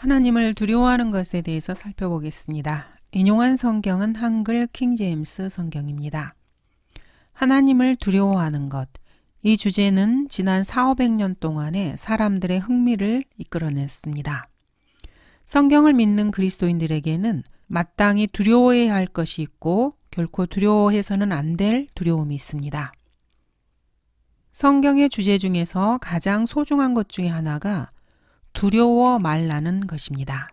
하나님을 두려워하는 것에 대해서 살펴보겠습니다. 인용한 성경은 한글 킹제임스 성경입니다. 하나님을 두려워하는 것. 이 주제는 지난 400~500년 동안의 사람들의 흥미를 이끌어냈습니다. 성경을 믿는 그리스도인들에게는 마땅히 두려워해야 할 것이 있고 결코 두려워해서는 안 될 두려움이 있습니다. 성경의 주제 중에서 가장 소중한 것 중에 하나가 두려워 말라는 것입니다.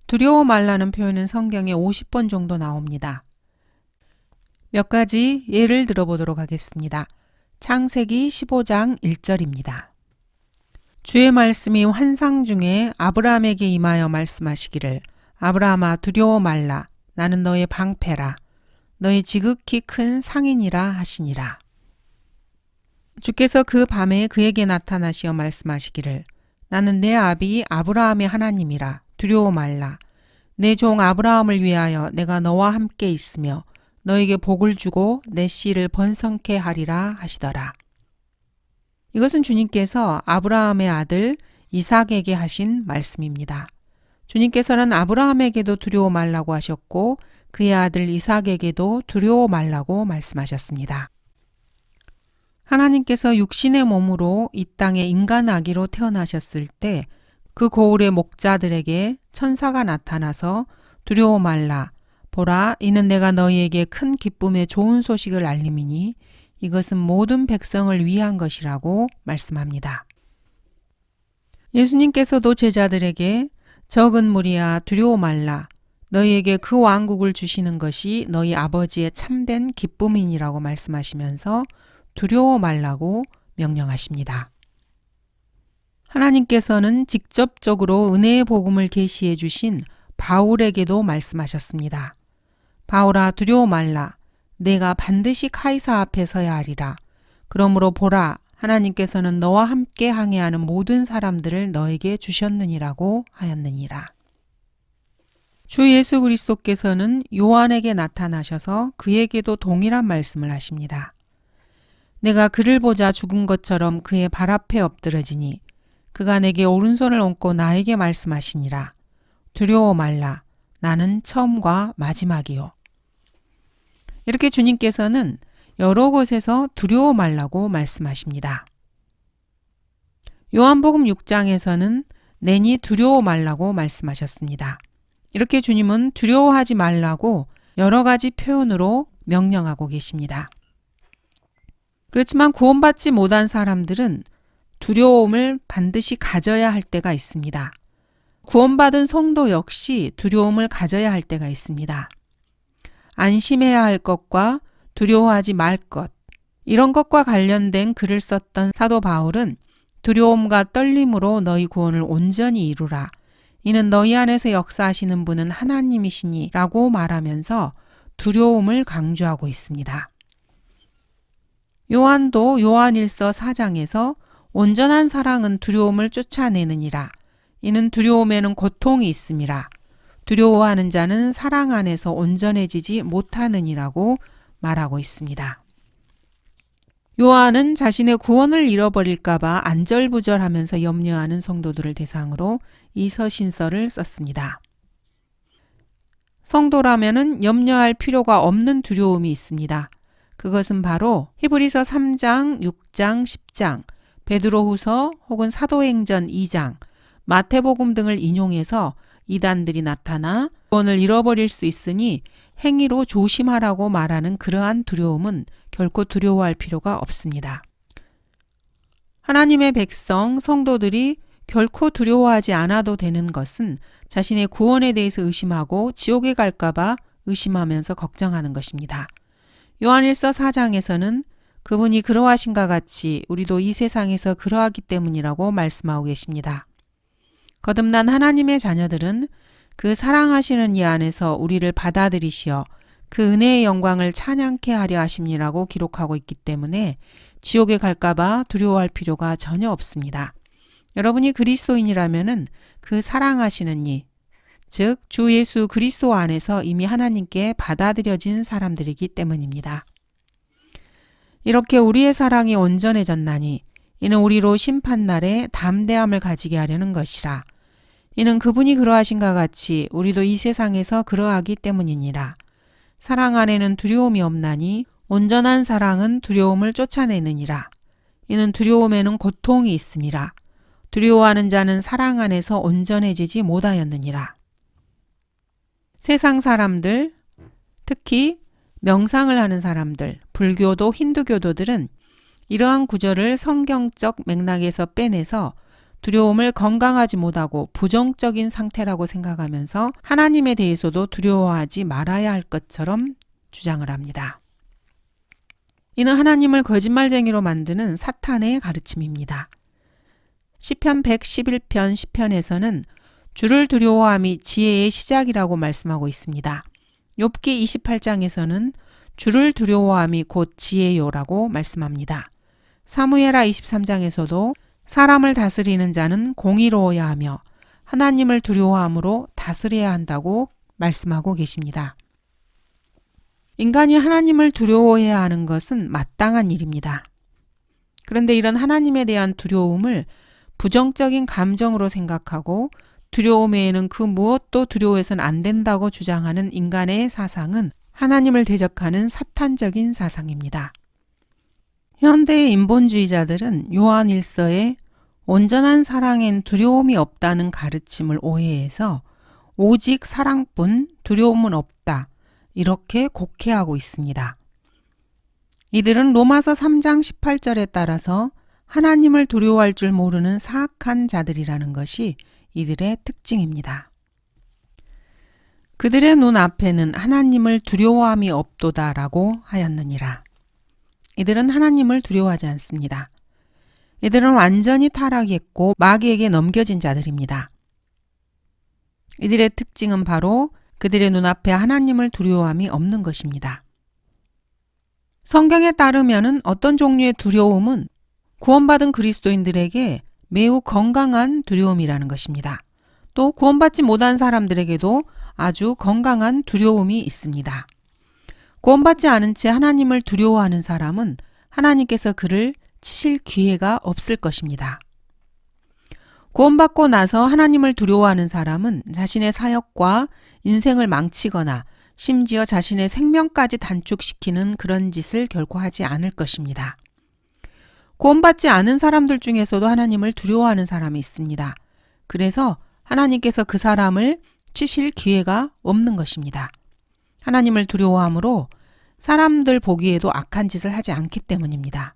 두려워 말라는 표현은 성경에 50번 정도 나옵니다. 몇 가지 예를 들어보도록 하겠습니다. 창세기 15장 1절입니다. 주의 말씀이 환상 중에 아브라함에게 임하여 말씀하시기를 아브라함아 두려워 말라 나는 너의 방패라 너의 지극히 큰 상인이라 하시니라. 주께서 그 밤에 그에게 나타나시어 말씀하시기를 나는 내 아비 아브라함의 하나님이라 두려워 말라 내 종 아브라함을 위하여 내가 너와 함께 있으며 너에게 복을 주고 내 씨를 번성케 하리라 하시더라. 이것은 주님께서 아브라함의 아들 이삭에게 하신 말씀입니다. 주님께서는 아브라함에게도 두려워 말라고 하셨고 그의 아들 이삭에게도 두려워 말라고 말씀하셨습니다. 하나님께서 육신의 몸으로 이 땅에 인간 아기로 태어나셨을 때 그 고을의 목자들에게 천사가 나타나서 두려워 말라 보라 이는 내가 너희에게 큰 기쁨의 좋은 소식을 알림이니 이것은 모든 백성을 위한 것이라고 말씀합니다. 예수님께서도 제자들에게 적은 무리야 두려워 말라 너희에게 그 왕국을 주시는 것이 너희 아버지의 참된 기쁨이니라고 말씀하시면서 두려워 말라고 명령하십니다. 하나님께서는 직접적으로 은혜의 복음을 계시해 주신 바울에게도 말씀하셨습니다. 바울아 두려워 말라 내가 반드시 카이사 앞에 서야 하리라. 그러므로 보라 하나님께서는 너와 함께 항해하는 모든 사람들을 너에게 주셨느니라고 하였느니라. 주 예수 그리스도께서는 요한에게 나타나셔서 그에게도 동일한 말씀을 하십니다. 내가 그를 보자 죽은 것처럼 그의 발 앞에 엎드러지니 그가 내게 오른손을 얹고 나에게 말씀하시니라. 두려워 말라. 나는 처음과 마지막이요. 이렇게 주님께서는 여러 곳에서 두려워 말라고 말씀하십니다. 요한복음 6장에서는 내니 두려워 말라고 말씀하셨습니다. 이렇게 주님은 두려워하지 말라고 여러 가지 표현으로 명령하고 계십니다. 그렇지만 구원받지 못한 사람들은 두려움을 반드시 가져야 할 때가 있습니다. 구원받은 성도 역시 두려움을 가져야 할 때가 있습니다. 안심해야 할 것과 두려워하지 말 것, 이런 것과 관련된 글을 썼던 사도 바울은 두려움과 떨림으로 너희 구원을 온전히 이루라. 이는 너희 안에서 역사하시는 분은 하나님이시니 라고 말하면서 두려움을 강조하고 있습니다. 요한도 요한일서 4장에서 온전한 사랑은 두려움을 쫓아내느니라. 이는 두려움에는 고통이 있음이라. 두려워하는 자는 사랑 안에서 온전해지지 못하느니라고 말하고 있습니다. 요한은 자신의 구원을 잃어버릴까 봐 안절부절하면서 염려하는 성도들을 대상으로 이 서신서를 썼습니다. 성도라면은 염려할 필요가 없는 두려움이 있습니다. 그것은 바로 히브리서 3장, 6장, 10장, 베드로후서 혹은 사도행전 2장, 마태복음 등을 인용해서 이단들이 나타나 구원을 잃어버릴 수 있으니 행위로 조심하라고 말하는 그러한 두려움은 결코 두려워할 필요가 없습니다. 하나님의 백성, 성도들이 결코 두려워하지 않아도 되는 것은 자신의 구원에 대해서 의심하고 지옥에 갈까 봐 의심하면서 걱정하는 것입니다. 요한일서 4장에서는 그분이 그러하신가 같이 우리도 이 세상에서 그러하기 때문이라고 말씀하고 계십니다. 거듭난 하나님의 자녀들은 그 사랑하시는 이 안에서 우리를 받아들이시어 그 은혜의 영광을 찬양케 하려 하심이라고 기록하고 있기 때문에 지옥에 갈까 봐 두려워할 필요가 전혀 없습니다. 여러분이 그리스도인이라면은 그 사랑하시는 이, 즉 주 예수 그리스도 안에서 이미 하나님께 받아들여진 사람들이기 때문입니다. 이렇게 우리의 사랑이 온전해졌나니 이는 우리로 심판날에 담대함을 가지게 하려는 것이라. 이는 그분이 그러하신가 같이 우리도 이 세상에서 그러하기 때문이니라. 사랑 안에는 두려움이 없나니 온전한 사랑은 두려움을 쫓아내느니라. 이는 두려움에는 고통이 있음이라. 두려워하는 자는 사랑 안에서 온전해지지 못하였느니라. 세상 사람들, 특히 명상을 하는 사람들, 불교도 힌두교도들은 이러한 구절을 성경적 맥락에서 빼내서 두려움을 건강하지 못하고 부정적인 상태라고 생각하면서 하나님에 대해서도 두려워하지 말아야 할 것처럼 주장을 합니다. 이는 하나님을 거짓말쟁이로 만드는 사탄의 가르침입니다. 시편 111편 10편에서는 주를 두려워함이 지혜의 시작이라고 말씀하고 있습니다. 욥기 28장에서는 주를 두려워함이 곧 지혜요라고 말씀합니다. 사무엘하 23장에서도 사람을 다스리는 자는 공의로워야 하며 하나님을 두려워함으로 다스려야 한다고 말씀하고 계십니다. 인간이 하나님을 두려워해야 하는 것은 마땅한 일입니다. 그런데 이런 하나님에 대한 두려움을 부정적인 감정으로 생각하고 두려움 외에는 그 무엇도 두려워해서는 안 된다고 주장하는 인간의 사상은 하나님을 대적하는 사탄적인 사상입니다. 현대의 인본주의자들은 요한 1서에 온전한 사랑엔 두려움이 없다는 가르침을 오해해서 오직 사랑뿐 두려움은 없다 이렇게 곡해하고 있습니다. 이들은 로마서 3장 18절에 따라서 하나님을 두려워할 줄 모르는 사악한 자들이라는 것이 이들의 특징입니다. 그들의 눈앞에는 하나님을 두려워함이 없도다라고 하였느니라. 이들은 하나님을 두려워하지 않습니다. 이들은 완전히 타락했고 마귀에게 넘겨진 자들입니다. 이들의 특징은 바로 그들의 눈앞에 하나님을 두려워함이 없는 것입니다. 성경에 따르면 어떤 종류의 두려움은 구원받은 그리스도인들에게 매우 건강한 두려움이라는 것입니다. 또 구원받지 못한 사람들에게도 아주 건강한 두려움이 있습니다. 구원받지 않은 채 하나님을 두려워하는 사람은 하나님께서 그를 치실 기회가 없을 것입니다. 구원받고 나서 하나님을 두려워하는 사람은 자신의 사역과 인생을 망치거나 심지어 자신의 생명까지 단축시키는 그런 짓을 결코 하지 않을 것입니다. 구원받지 않은 사람들 중에서도 하나님을 두려워하는 사람이 있습니다. 그래서 하나님께서 그 사람을 치실 기회가 없는 것입니다. 하나님을 두려워함으로 사람들 보기에도 악한 짓을 하지 않기 때문입니다.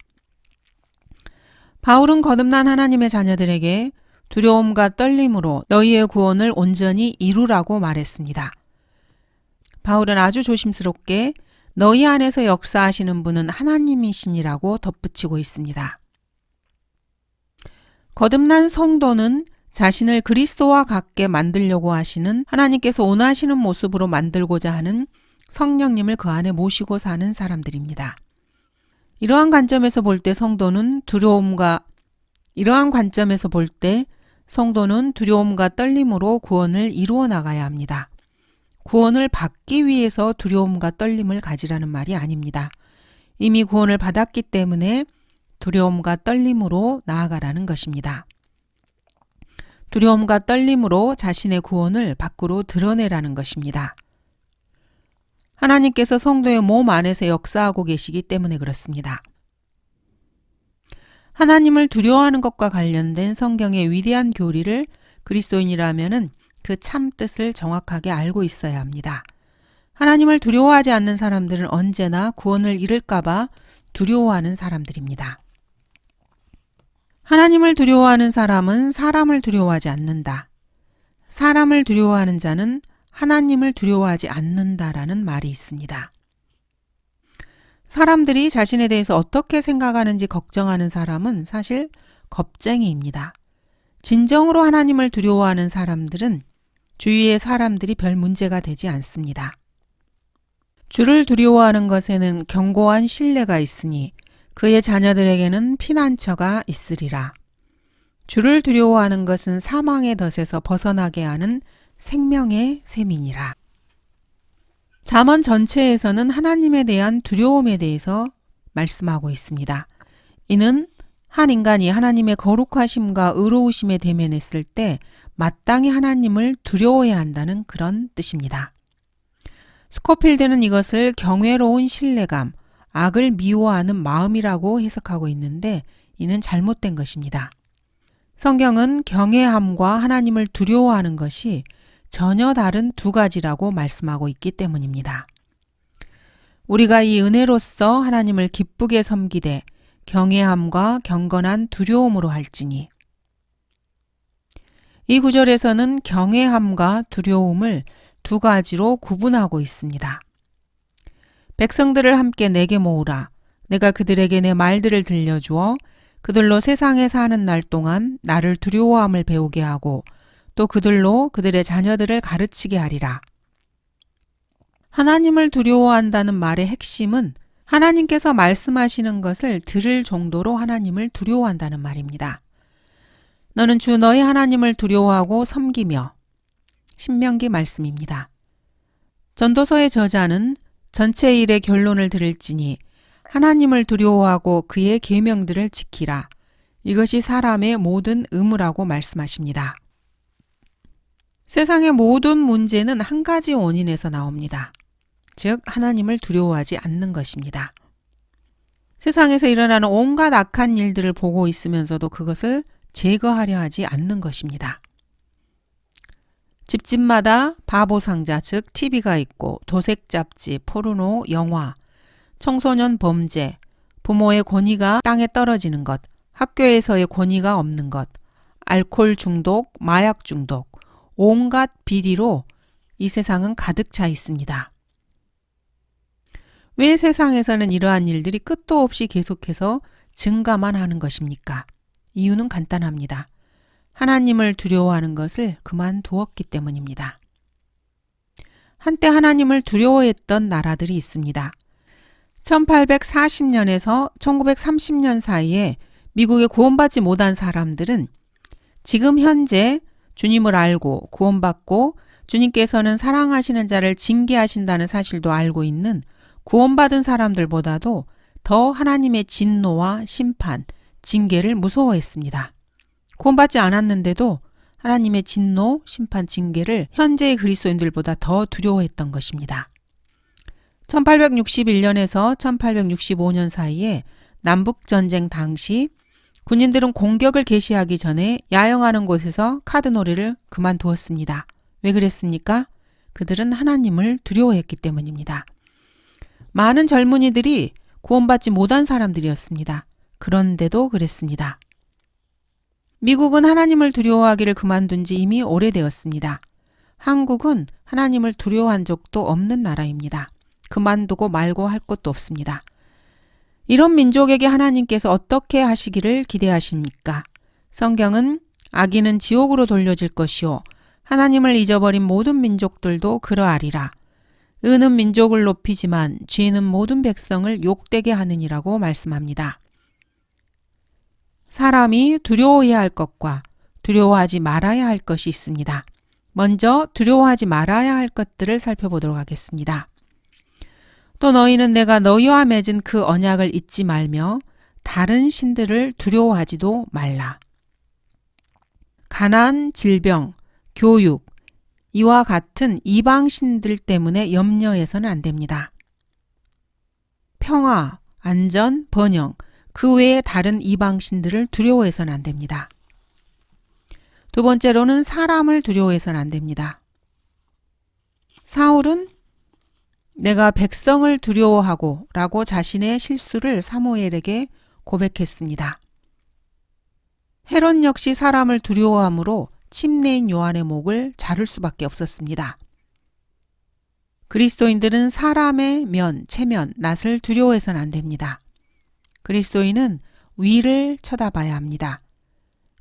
바울은 거듭난 하나님의 자녀들에게 두려움과 떨림으로 너희의 구원을 온전히 이루라고 말했습니다. 바울은 아주 조심스럽게 너희 안에서 역사하시는 분은 하나님이시니라고 덧붙이고 있습니다. 거듭난 성도는 자신을 그리스도와 같게 만들려고 하시는 하나님께서 원하시는 모습으로 만들고자 하는 성령님을 그 안에 모시고 사는 사람들입니다. 이러한 관점에서 볼 때 성도는 두려움과 떨림으로 구원을 이루어 나가야 합니다. 구원을 받기 위해서 두려움과 떨림을 가지라는 말이 아닙니다. 이미 구원을 받았기 때문에 두려움과 떨림으로 나아가라는 것입니다. 두려움과 떨림으로 자신의 구원을 밖으로 드러내라는 것입니다. 하나님께서 성도의 몸 안에서 역사하고 계시기 때문에 그렇습니다. 하나님을 두려워하는 것과 관련된 성경의 위대한 교리를 그리스도인이라면은 그 참뜻을 정확하게 알고 있어야 합니다. 하나님을 두려워하지 않는 사람들은 언제나 구원을 잃을까봐 두려워하는 사람들입니다. 하나님을 두려워하는 사람은 사람을 두려워하지 않는다. 사람을 두려워하는 자는 하나님을 두려워하지 않는다라는 말이 있습니다. 사람들이 자신에 대해서 어떻게 생각하는지 걱정하는 사람은 사실 겁쟁이입니다. 진정으로 하나님을 두려워하는 사람들은 주위의 사람들이 별 문제가 되지 않습니다. 주를 두려워하는 것에는 견고한 신뢰가 있으니 그의 자녀들에게는 피난처가 있으리라. 주를 두려워하는 것은 사망의 덫에서 벗어나게 하는 생명의 셈이니라. 잠언 전체에서는 하나님에 대한 두려움에 대해서 말씀하고 있습니다. 이는 한 인간이 하나님의 거룩하심과 의로우심에 대면했을 때 마땅히 하나님을 두려워해야 한다는 그런 뜻입니다. 스코필드는 이것을 경외로운 신뢰감, 악을 미워하는 마음이라고 해석하고 있는데 이는 잘못된 것입니다. 성경은 경외함과 하나님을 두려워하는 것이 전혀 다른 두 가지라고 말씀하고 있기 때문입니다. 우리가 이 은혜로서 하나님을 기쁘게 섬기되 경외함과 경건한 두려움으로 할지니. 이 구절에서는 경외함과 두려움을 두 가지로 구분하고 있습니다. 백성들을 함께 내게 모으라. 내가 그들에게 내 말들을 들려주어 그들로 세상에 사는 날 동안 나를 두려워함을 배우게 하고 또 그들로 그들의 자녀들을 가르치게 하리라. 하나님을 두려워한다는 말의 핵심은 하나님께서 말씀하시는 것을 들을 정도로 하나님을 두려워한다는 말입니다. 너는 주 너희 하나님을 두려워하고 섬기며. 신명기 말씀입니다. 전도서의 저자는 전체 일의 결론을 들을지니 하나님을 두려워하고 그의 계명들을 지키라. 이것이 사람의 모든 의무라고 말씀하십니다. 세상의 모든 문제는 한 가지 원인에서 나옵니다. 즉 하나님을 두려워하지 않는 것입니다. 세상에서 일어나는 온갖 악한 일들을 보고 있으면서도 그것을 제거하려 하지 않는 것입니다. 집집마다 바보상자 즉 TV가 있고 도색 잡지, 포르노, 영화, 청소년 범죄, 부모의 권위가 땅에 떨어지는 것, 학교에서의 권위가 없는 것, 알코올 중독, 마약 중독, 온갖 비리로 이 세상은 가득 차 있습니다. 왜 세상에서는 이러한 일들이 끝도 없이 계속해서 증가만 하는 것입니까? 이유는 간단합니다. 하나님을 두려워하는 것을 그만두었기 때문입니다. 한때 하나님을 두려워했던 나라들이 있습니다. 1840년에서 1930년 사이에 미국에 구원받지 못한 사람들은 지금 현재 주님을 알고 구원받고 주님께서는 사랑하시는 자를 징계하신다는 사실도 알고 있는 구원받은 사람들보다도 더 하나님의 진노와 심판, 징계를 무서워했습니다. 구원받지 않았는데도 하나님의 진노, 심판, 징계를 현재의 그리스도인들보다 더 두려워했던 것입니다. 1861년에서 1865년 사이에 남북전쟁 당시 군인들은 공격을 개시하기 전에 야영하는 곳에서 카드놀이를 그만두었습니다. 왜 그랬습니까? 그들은 하나님을 두려워했기 때문입니다. 많은 젊은이들이 구원받지 못한 사람들이었습니다. 그런데도 그랬습니다. 미국은 하나님을 두려워하기를 그만둔 지 이미 오래되었습니다. 한국은 하나님을 두려워한 적도 없는 나라입니다. 그만두고 말고 할 것도 없습니다. 이런 민족에게 하나님께서 어떻게 하시기를 기대하십니까? 성경은 악인은 지옥으로 돌려질 것이요 하나님을 잊어버린 모든 민족들도 그러하리라. 의는 민족을 높이지만 죄는 모든 백성을 욕되게 하느니라고 말씀합니다. 사람이 두려워해야 할 것과 두려워하지 말아야 할 것이 있습니다. 먼저 두려워하지 말아야 할 것들을 살펴보도록 하겠습니다. 또 너희는 내가 너희와 맺은 그 언약을 잊지 말며 다른 신들을 두려워하지도 말라. 가난, 질병, 교육, 이와 같은 이방 신들 때문에 염려해서는 안 됩니다. 평화, 안전, 번영, 그 외에 다른 이방 신들을 두려워해서는 안 됩니다. 두 번째로는 사람을 두려워해서는 안 됩니다. 사울은 내가 백성을 두려워하고 라고 자신의 실수를 사무엘에게 고백했습니다. 헤롯 역시 사람을 두려워함으로 침례인 요한의 목을 자를 수밖에 없었습니다. 그리스도인들은 사람의 면, 체면, 낯을 두려워해서는 안 됩니다. 그리스도인은 위를 쳐다봐야 합니다.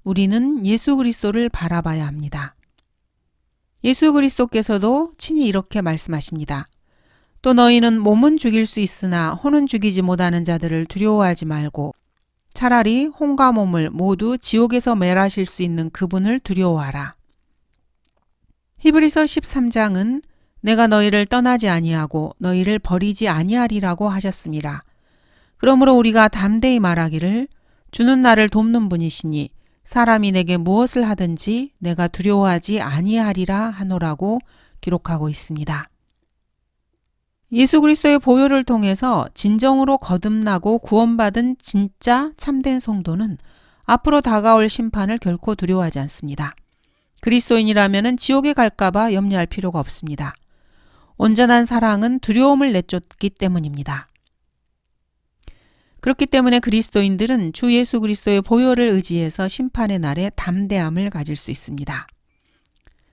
우리는 예수 그리스도를 바라봐야 합니다. 예수 그리스도께서도 친히 이렇게 말씀하십니다. 또 너희는 몸은 죽일 수 있으나 혼은 죽이지 못하는 자들을 두려워하지 말고 차라리 혼과 몸을 모두 지옥에서 멸하실 수 있는 그분을 두려워하라. 히브리서 13장은 내가 너희를 떠나지 아니하고 너희를 버리지 아니하리라고 하셨습니다. 그러므로 우리가 담대히 말하기를 주는 나를 돕는 분이시니 사람이 내게 무엇을 하든지 내가 두려워하지 아니하리라 하노라고 기록하고 있습니다. 예수 그리스도의 보혈을 통해서 진정으로 거듭나고 구원받은 진짜 참된 성도는 앞으로 다가올 심판을 결코 두려워하지 않습니다. 그리스도인이라면 지옥에 갈까봐 염려할 필요가 없습니다. 온전한 사랑은 두려움을 내쫓기 때문입니다. 그렇기 때문에 그리스도인들은 주 예수 그리스도의 보혈을 의지해서 심판의 날에 담대함을 가질 수 있습니다.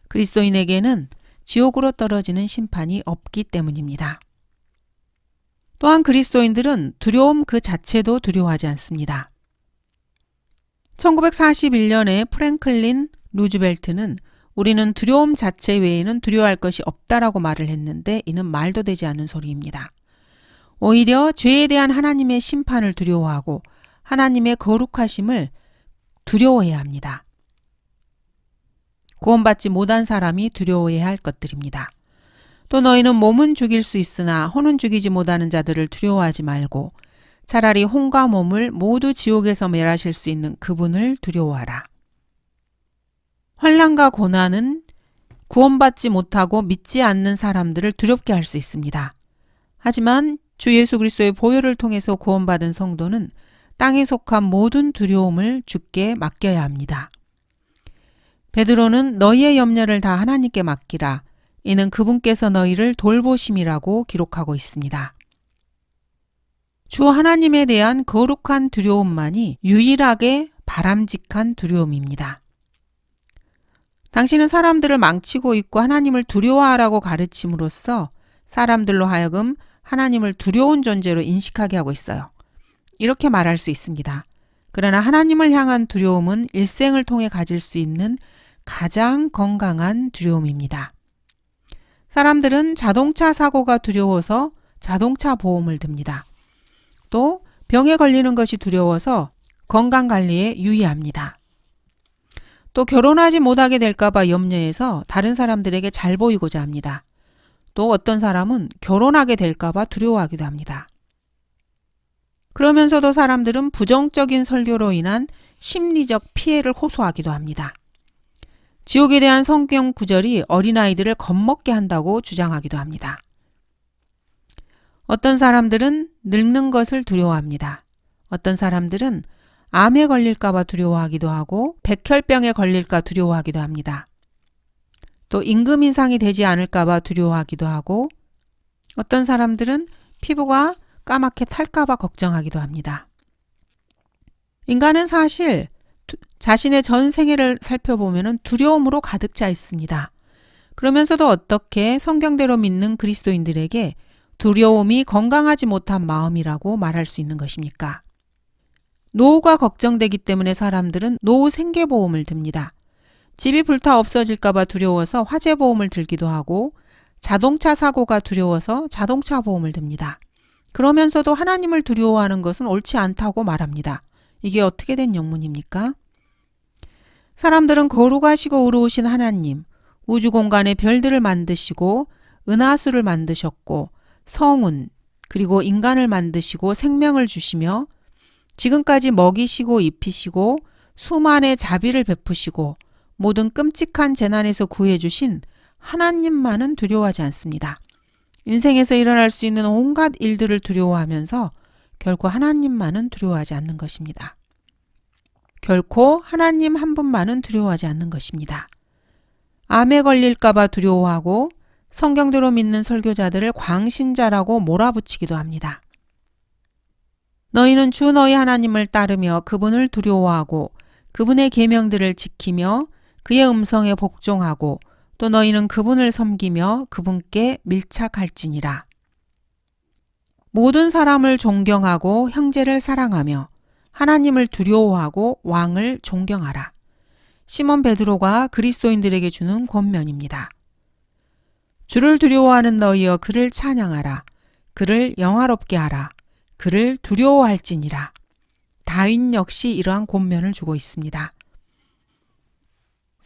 그리스도인에게는 지옥으로 떨어지는 심판이 없기 때문입니다. 또한 그리스도인들은 두려움 그 자체도 두려워하지 않습니다. 1941년에 프랭클린 루즈벨트는 우리는 두려움 자체 외에는 두려워할 것이 없다라고 말을 했는데 이는 말도 되지 않는 소리입니다. 오히려 죄에 대한 하나님의 심판을 두려워하고 하나님의 거룩하심을 두려워해야 합니다. 구원받지 못한 사람이 두려워해야 할 것들입니다. 또 너희는 몸은 죽일 수 있으나 혼은 죽이지 못하는 자들을 두려워하지 말고 차라리 혼과 몸을 모두 지옥에서 멸하실 수 있는 그분을 두려워하라. 환난과 고난은 구원받지 못하고 믿지 않는 사람들을 두렵게 할 수 있습니다. 하지만 주 예수 그리스도의 보혈을 통해서 구원받은 성도는 땅에 속한 모든 두려움을 주께 맡겨야 합니다. 베드로는 너희의 염려를 다 하나님께 맡기라. 이는 그분께서 너희를 돌보심이라고 기록하고 있습니다. 주 하나님에 대한 거룩한 두려움만이 유일하게 바람직한 두려움입니다. 당신은 사람들을 망치고 있고 하나님을 두려워하라고 가르침으로써 사람들로 하여금 하나님을 두려운 존재로 인식하게 하고 있어요. 이렇게 말할 수 있습니다. 그러나 하나님을 향한 두려움은 일생을 통해 가질 수 있는 가장 건강한 두려움입니다. 사람들은 자동차 사고가 두려워서 자동차 보험을 듭니다. 또 병에 걸리는 것이 두려워서 건강관리에 유의합니다. 또 결혼하지 못하게 될까봐 염려해서 다른 사람들에게 잘 보이고자 합니다. 또 어떤 사람은 결혼하게 될까봐 두려워하기도 합니다. 그러면서도 사람들은 부정적인 설교로 인한 심리적 피해를 호소하기도 합니다. 지옥에 대한 성경 구절이 어린아이들을 겁먹게 한다고 주장하기도 합니다. 어떤 사람들은 늙는 것을 두려워합니다. 어떤 사람들은 암에 걸릴까봐 두려워하기도 하고 백혈병에 걸릴까 두려워하기도 합니다. 또 임금 인상이 되지 않을까봐 두려워하기도 하고 어떤 사람들은 피부가 까맣게 탈까봐 걱정하기도 합니다. 인간은 사실 자신의 전 생애를 살펴보면 두려움으로 가득 차 있습니다. 그러면서도 어떻게 성경대로 믿는 그리스도인들에게 두려움이 건강하지 못한 마음이라고 말할 수 있는 것입니까? 노후가 걱정되기 때문에 사람들은 노후 생계보험을 듭니다. 집이 불타 없어질까봐 두려워서 화재보험을 들기도 하고 자동차 사고가 두려워서 자동차 보험을 듭니다. 그러면서도 하나님을 두려워하는 것은 옳지 않다고 말합니다. 이게 어떻게 된 영문입니까? 사람들은 거룩하시고 의로우신 하나님, 우주 공간에 별들을 만드시고 은하수를 만드셨고 성운, 그리고 인간을 만드시고 생명을 주시며 지금까지 먹이시고 입히시고 수만의 자비를 베푸시고 모든 끔찍한 재난에서 구해주신 하나님만은 두려워하지 않습니다. 인생에서 일어날 수 있는 온갖 일들을 두려워하면서 결코 하나님만은 두려워하지 않는 것입니다. 결코 하나님 한 분만은 두려워하지 않는 것입니다. 암에 걸릴까봐 두려워하고 성경대로 믿는 설교자들을 광신자라고 몰아붙이기도 합니다. 너희는 주 너희 하나님을 따르며 그분을 두려워하고 그분의 계명들을 지키며 그의 음성에 복종하고 또 너희는 그분을 섬기며 그분께 밀착할지니라. 모든 사람을 존경하고 형제를 사랑하며 하나님을 두려워하고 왕을 존경하라. 시몬 베드로가 그리스도인들에게 주는 권면입니다. 주를 두려워하는 너희여 그를 찬양하라. 그를 영화롭게 하라. 그를 두려워할지니라. 다윗 역시 이러한 권면을 주고 있습니다.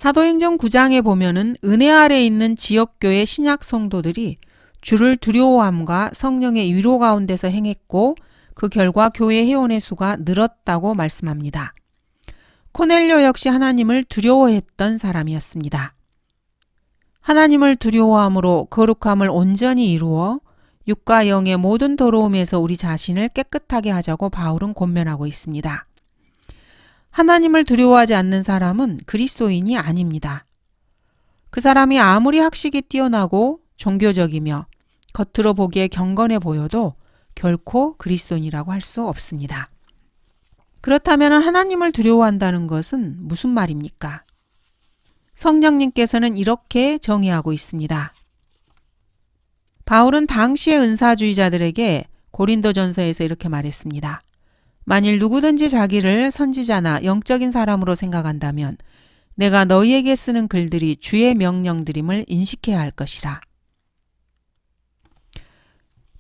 사도행전 9장에 보면은 은혜 아래 있는 지역교회 신약 성도들이 주를 두려워함과 성령의 위로 가운데서 행했고 그 결과 교회 회원의 수가 늘었다고 말씀합니다. 코넬료 역시 하나님을 두려워했던 사람이었습니다. 하나님을 두려워함으로 거룩함을 온전히 이루어 육과 영의 모든 더러움에서 우리 자신을 깨끗하게 하자고 바울은 권면하고 있습니다. 하나님을 두려워하지 않는 사람은 그리스도인이 아닙니다. 그 사람이 아무리 학식이 뛰어나고 종교적이며 겉으로 보기에 경건해 보여도 결코 그리스도인이라고 할 수 없습니다. 그렇다면 하나님을 두려워한다는 것은 무슨 말입니까? 성령님께서는 이렇게 정의하고 있습니다. 바울은 당시의 은사주의자들에게 고린도전서에서 이렇게 말했습니다. 만일 누구든지 자기를 선지자나 영적인 사람으로 생각한다면 내가 너희에게 쓰는 글들이 주의 명령들임을 인식해야 할 것이라.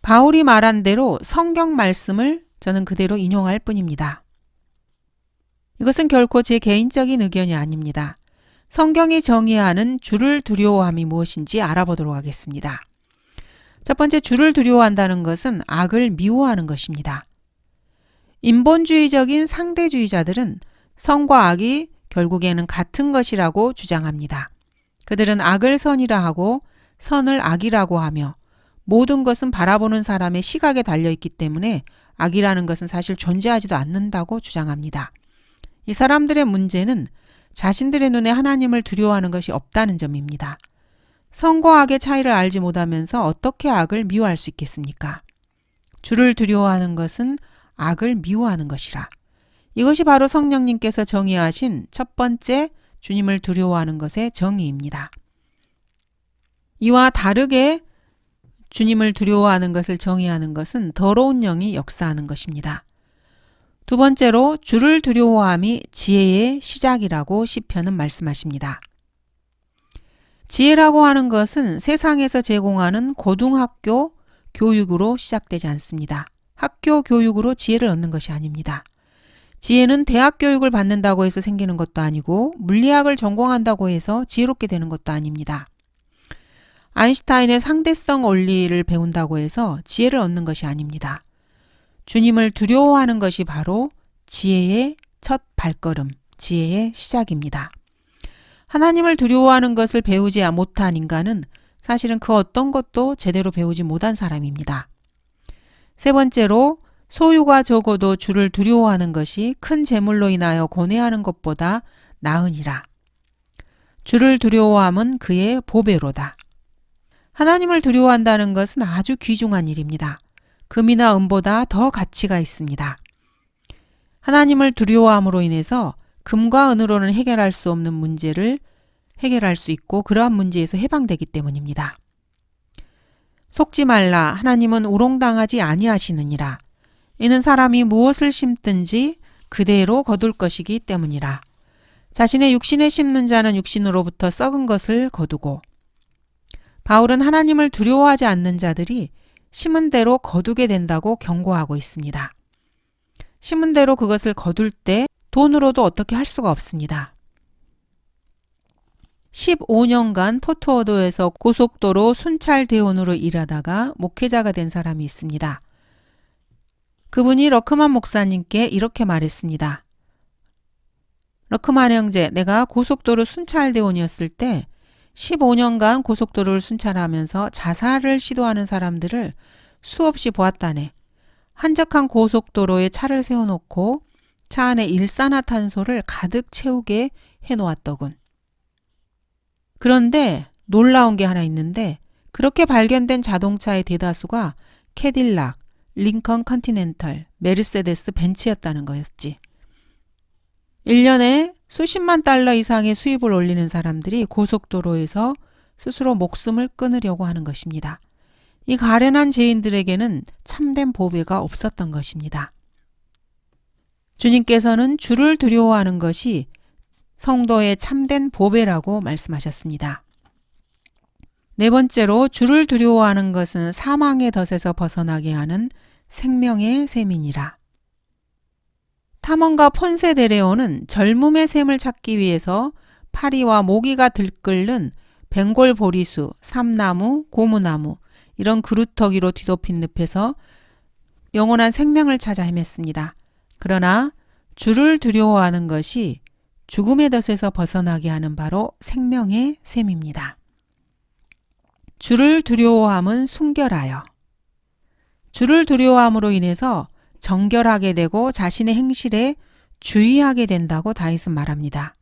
바울이 말한 대로 성경 말씀을 저는 그대로 인용할 뿐입니다. 이것은 결코 제 개인적인 의견이 아닙니다. 성경이 정의하는 주를 두려워함이 무엇인지 알아보도록 하겠습니다. 첫 번째, 주를 두려워한다는 것은 악을 미워하는 것입니다. 인본주의적인 상대주의자들은 선과 악이 결국에는 같은 것이라고 주장합니다. 그들은 악을 선이라 하고 선을 악이라고 하며 모든 것은 바라보는 사람의 시각에 달려있기 때문에 악이라는 것은 사실 존재하지도 않는다고 주장합니다. 이 사람들의 문제는 자신들의 눈에 하나님을 두려워하는 것이 없다는 점입니다. 선과 악의 차이를 알지 못하면서 어떻게 악을 미워할 수 있겠습니까? 주를 두려워하는 것은 악을 미워하는 것이라. 이것이 바로 성령님께서 정의하신 첫 번째 주님을 두려워하는 것의 정의입니다. 이와 다르게 주님을 두려워하는 것을 정의하는 것은 더러운 영이 역사하는 것입니다. 두 번째로 주를 두려워함이 지혜의 시작이라고 시편은 말씀하십니다. 지혜라고 하는 것은 세상에서 제공하는 고등학교 교육으로 시작되지 않습니다. 학교 교육으로 지혜를 얻는 것이 아닙니다. 지혜는 대학 교육을 받는다고 해서 생기는 것도 아니고 물리학을 전공한다고 해서 지혜롭게 되는 것도 아닙니다. 아인슈타인의 상대성 원리를 배운다고 해서 지혜를 얻는 것이 아닙니다. 주님을 두려워하는 것이 바로 지혜의 첫 발걸음, 지혜의 시작입니다. 하나님을 두려워하는 것을 배우지 못한 인간은 사실은 그 어떤 것도 제대로 배우지 못한 사람입니다. 세 번째로 소유가 적어도 주를 두려워하는 것이 큰 재물로 인하여 고뇌하는 것보다 나으니라. 주를 두려워함은 그의 보배로다. 하나님을 두려워한다는 것은 아주 귀중한 일입니다. 금이나 은보다 더 가치가 있습니다. 하나님을 두려워함으로 인해서 금과 은으로는 해결할 수 없는 문제를 해결할 수 있고 그러한 문제에서 해방되기 때문입니다. 속지 말라. 하나님은 우롱당하지 아니하시느니라. 이는 사람이 무엇을 심든지 그대로 거둘 것이기 때문이라. 자신의 육신에 심는 자는 육신으로부터 썩은 것을 거두고. 바울은 하나님을 두려워하지 않는 자들이 심은 대로 거두게 된다고 경고하고 있습니다. 심은 대로 그것을 거둘 때 돈으로도 어떻게 할 수가 없습니다. 15년간 포트워드에서 고속도로 순찰 대원으로 일하다가 목회자가 된 사람이 있습니다. 그분이 러크만 목사님께 이렇게 말했습니다. 러크만 형제, 내가 고속도로 순찰 대원이었을 때 15년간 고속도로를 순찰하면서 자살을 시도하는 사람들을 수없이 보았다네. 한적한 고속도로에 차를 세워놓고 차 안에 일산화탄소를 가득 채우게 해놓았더군. 그런데 놀라운 게 하나 있는데 그렇게 발견된 자동차의 대다수가 캐딜락, 링컨 컨티넨털, 메르세데스 벤츠였다는 거였지. 1년에 수십만 달러 이상의 수입을 올리는 사람들이 고속도로에서 스스로 목숨을 끊으려고 하는 것입니다. 이 가련한 죄인들에게는 참된 보배가 없었던 것입니다. 주님께서는 주를 두려워하는 것이 성도의 참된 보배라고 말씀하셨습니다. 네 번째로 주를 두려워하는 것은 사망의 덫에서 벗어나게 하는 생명의 셈이니라. 탐험가 폰세 데레오는 젊음의 셈을 찾기 위해서 파리와 모기가 들끓는 벵골 보리수, 삼나무, 고무나무 이런 그루터기로 뒤덮인 늪에서 영원한 생명을 찾아 헤맸습니다. 그러나 주를 두려워하는 것이 죽음의 덫에서 벗어나게 하는 바로 생명의 샘입니다. 주를 두려워함은 순결하여. 주를 두려워함으로 인해서 정결하게 되고 자신의 행실에 주의하게 된다고 다윗은 말합니다.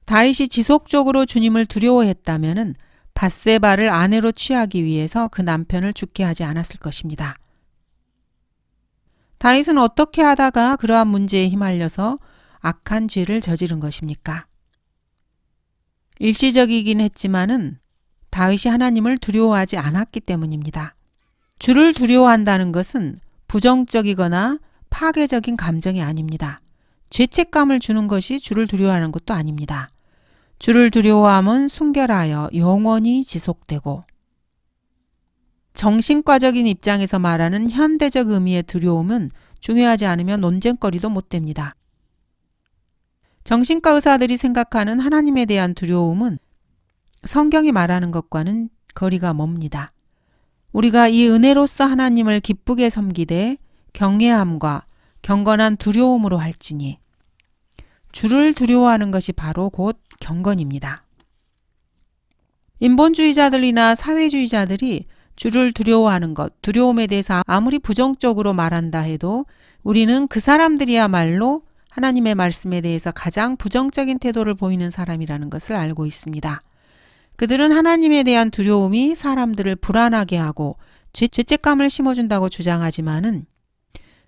다윗이 지속적으로 주님을 두려워했다면 밧세바를 아내로 취하기 위해서 그 남편을 죽게 하지 않았을 것입니다. 다윗은 어떻게 하다가 그러한 문제에 휘말려서 악한 죄를 저지른 것입니까? 일시적이긴 했지만은 다윗이 하나님을 두려워하지 않았기 때문입니다. 주를 두려워한다는 것은 부정적이거나 파괴적인 감정이 아닙니다. 죄책감을 주는 것이 주를 두려워하는 것도 아닙니다. 주를 두려워함은 순결하여 영원히 지속되고, 정신과적인 입장에서 말하는 현대적 의미의 두려움은 중요하지 않으면 논쟁거리도 못 됩니다. 정신과 의사들이 생각하는 하나님에 대한 두려움은 성경이 말하는 것과는 거리가 멉니다. 우리가 이 은혜로서 하나님을 기쁘게 섬기되 경외함과 경건한 두려움으로 할지니, 주를 두려워하는 것이 바로 곧 경건입니다. 인본주의자들이나 사회주의자들이 주를 두려워하는 것, 두려움에 대해서 아무리 부정적으로 말한다 해도 우리는 그 사람들이야말로 하나님의 말씀에 대해서 가장 부정적인 태도를 보이는 사람이라는 것을 알고 있습니다. 그들은 하나님에 대한 두려움이 사람들을 불안하게 하고 죄책감을 심어준다고 주장하지만은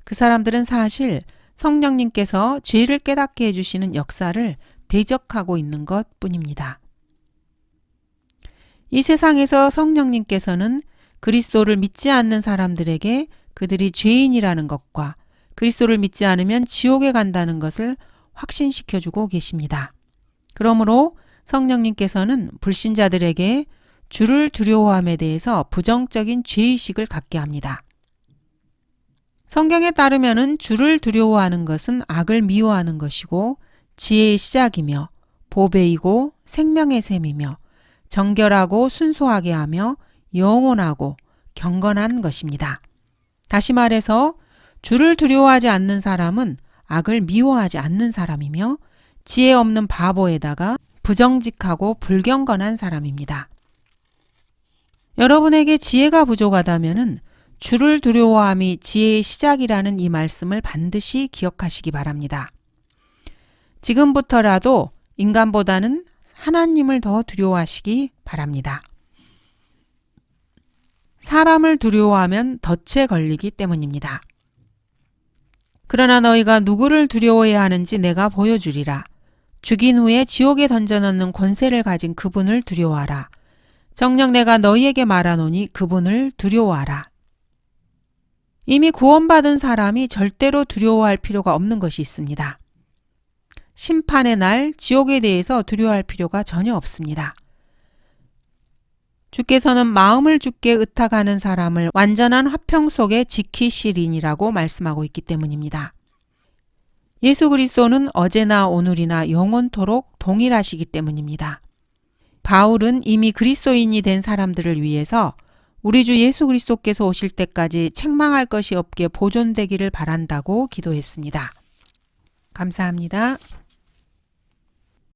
그 사람들은 사실 성령님께서 죄를 깨닫게 해주시는 역사를 대적하고 있는 것 뿐입니다. 이 세상에서 성령님께서는 그리스도를 믿지 않는 사람들에게 그들이 죄인이라는 것과 그리스도를 믿지 않으면 지옥에 간다는 것을 확신시켜주고 계십니다. 그러므로 성령님께서는 불신자들에게 주를 두려워함에 대해서 부정적인 죄의식을 갖게 합니다. 성경에 따르면은 주를 두려워하는 것은 악을 미워하는 것이고 지혜의 시작이며 보배이고 생명의 샘이며 정결하고 순수하게 하며 영원하고 경건한 것입니다. 다시 말해서 주를 두려워하지 않는 사람은 악을 미워하지 않는 사람이며 지혜 없는 바보에다가 부정직하고 불경건한 사람입니다. 여러분에게 지혜가 부족하다면은 주를 두려워함이 지혜의 시작이라는 이 말씀을 반드시 기억하시기 바랍니다. 지금부터라도 인간보다는 하나님을 더 두려워하시기 바랍니다. 사람을 두려워하면 덫에 걸리기 때문입니다. 그러나 너희가 누구를 두려워해야 하는지 내가 보여주리라. 죽인 후에 지옥에 던져넣는 권세를 가진 그분을 두려워하라. 정녕 내가 너희에게 말하노니 그분을 두려워하라. 이미 구원받은 사람이 절대로 두려워할 필요가 없는 것이 있습니다. 심판의 날 지옥에 대해서 두려워할 필요가 전혀 없습니다. 주께서는 마음을 주께 의탁하는 사람을 완전한 화평 속에 지키시리니라고 말씀하고 있기 때문입니다. 예수 그리스도는 어제나 오늘이나 영원토록 동일하시기 때문입니다. 바울은 이미 그리스도인이 된 사람들을 위해서 우리 주 예수 그리스도께서 오실 때까지 책망할 것이 없게 보존되기를 바란다고 기도했습니다. 감사합니다.